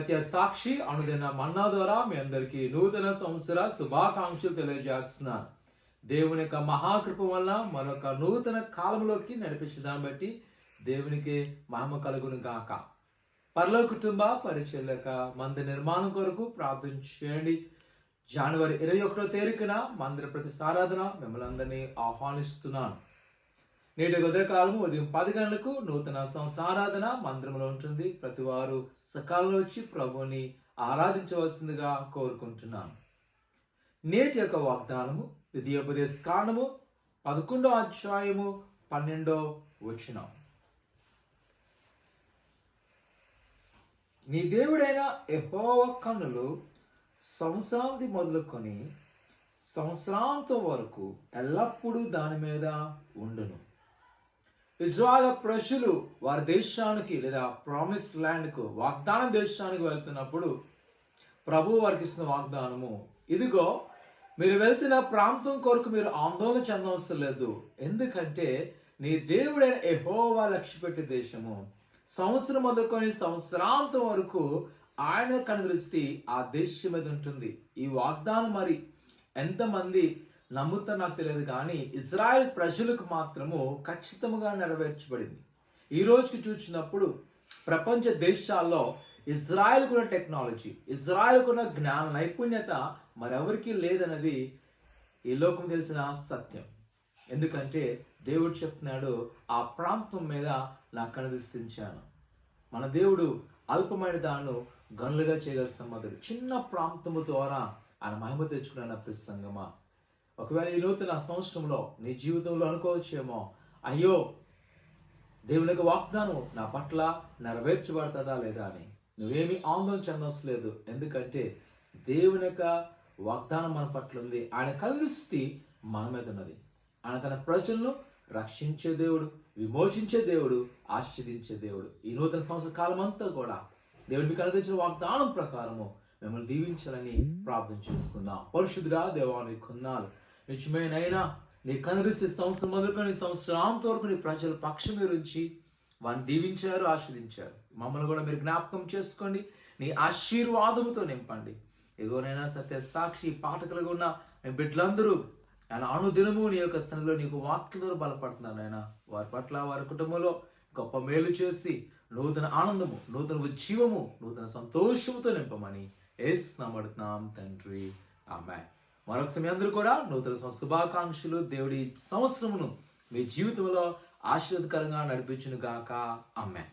సత్య సాక్షి అనుదిన మన్నా ద్వారా మీ అందరికీ నూతన సంవత్సర శుభాకాంక్షలు తెలియజేస్తున్నాను. దేవుని యొక్క మహాకృప వల్ల మరొక నూతన కాలంలోకి నడిపించడాన్ని బట్టి దేవునికి మహిమ కలుగును గాక. పరలోక కుటుంబ పరిచర్యక మందిర నిర్మాణం కొరకు ప్రార్థన చేయండి. జనవరి 21వ తేదీన మందిర ప్రతిష్టారాధన మిమ్మల్ని అందరినీ ఆహ్వానిస్తున్నాను. నేటి ఉదయకాలము ఉదయం 10 గంటలకు నూతన సంవత్సరారాధన మందిరంలో ఉంటుంది. ప్రతి వారు సకాలంలో వచ్చి ప్రభుని ఆరాధించవలసిందిగా కోరుకుంటున్నాను. నేటి యొక్క వాగ్దానము ద్వితీయోపదేశ కాండము 11వ అధ్యాయము 12వ వచనం. నీ దేవుడైన యెహోవా కన్నులు సంవత్సరాంతి మొదలుకొని సంవత్సరాంతం వరకు ఎల్లప్పుడూ దాని మీద ఉండును. ఇజ్రాయెల్ ప్రజలు వారి దేశానికి లేదా ప్రామిస్ ల్యాండ్కు వాగ్దాన దేశానికి వెళ్తున్నప్పుడు ప్రభు వారికి ఇస్తున్న వాగ్దానము, ఇదిగో మీరు వెళ్తున్న ప్రాంతం కొరకు మీరు ఆందోళన చెందవలసిన లేదు, ఎందుకంటే నీ దేవుడైన యెహోవా లక్ష్యపెట్టే దేశము సంవత్సరం మొదలుకొని సంవత్సరాంతం వరకు ఆయన కనుదృష్టి ఆ దేశం మీద ఉంటుంది. ఈ వాగ్దానం మరి ఎంతమంది నమ్ముతారో నాకు తెలియదు, కానీ ఇజ్రాయెల్ ప్రజలకు మాత్రము ఖచ్చితంగా నెరవేర్చబడింది. ఈ రోజుకి చూసినప్పుడు ప్రపంచ దేశాల్లో ఇజ్రాయెల్కు ఉన్న టెక్నాలజీ, ఇజ్రాయెల్కు ఉన్న జ్ఞాన నైపుణ్యత మరెవరికి లేదన్నది ఈ లోకం తెలిసిన సత్యం. ఎందుకంటే దేవుడు చెప్తున్నాడు, ఆ ప్రాంతం మీద నా కనుదృష్టించాను. మన దేవుడు అల్పమైన దాన్ని గనులుగా చేయగల సమర్థుడు. చిన్న ప్రాంతము ద్వారా ఆయన మహిమ తెచ్చుకున్న ప్రసంగమా, ఒకవేళ ఈ నూతన సంవత్సరంలో నీ జీవితంలో అనుకోవచ్చేమో, అయ్యో దేవుని యొక్క వాగ్దానం నా పట్ల నెరవేర్చబడుతుందా లేదా అని. నువ్వేమీ ఆందోళన చెందవలసిన లేదు, ఎందుకంటే దేవుని యొక్క వాగ్దానం మన పట్ల ఉంది. ఆయన కనుదృష్టి మన మీద ఉన్నది. ఆయన తన ప్రజలను రక్షించే దేవుడు, విమోచించే దేవుడు, ఆశీర్వదించే దేవుడు. ఈ నూతన సంవత్సర కాలం అంతా కూడా దేవుడు మీకు అనుగ్రహించిన వాగ్దానం ప్రకారము మిమ్మల్ని దీవించాలని ప్రార్థన చేసుకుందాం. పరిశుద్ధుడా దేవానికి కొన్నాళ్ళు నిజమేనైనా నీ కనుదృష్టి సంవత్సరం మొదలుకొని సంవత్సరాంతం వరకు నీ ప్రజల పక్షం మీరు ఉంచి వారిని దీవించారు, ఆశీర్వదించారు. మమ్మల్ని కూడా మీరు జ్ఞాపకం చేసుకోండి, నీ ఆశీర్వాదముతో నింపండి. ఎగోనైనా సత్య సాక్షి పాఠకులుగా ఉన్న బిడ్డలందరూ ఆయన అనుదినము నీ యొక్క సన్నిధిలో నీకు వాక్యంతో బలపడుతున్నారు. ఆయన వారి పట్ల వారి కుటుంబంలో గొప్ప మేలు చేసి నూతన ఆనందము, నూతన ఉజ్జీవము, నూతన సంతోషముతో నింపమని యేసు నామమున అడుగుతున్నాం తండ్రి, ఆమేన్. మరొకసారి మీ అందరూ కూడా నూతన శుభాకాంక్షలు. దేవుడి సంవత్సరమును మీ జీవితంలో ఆశీర్వాదకరంగా నడిపించును గాక. ఆమేన్.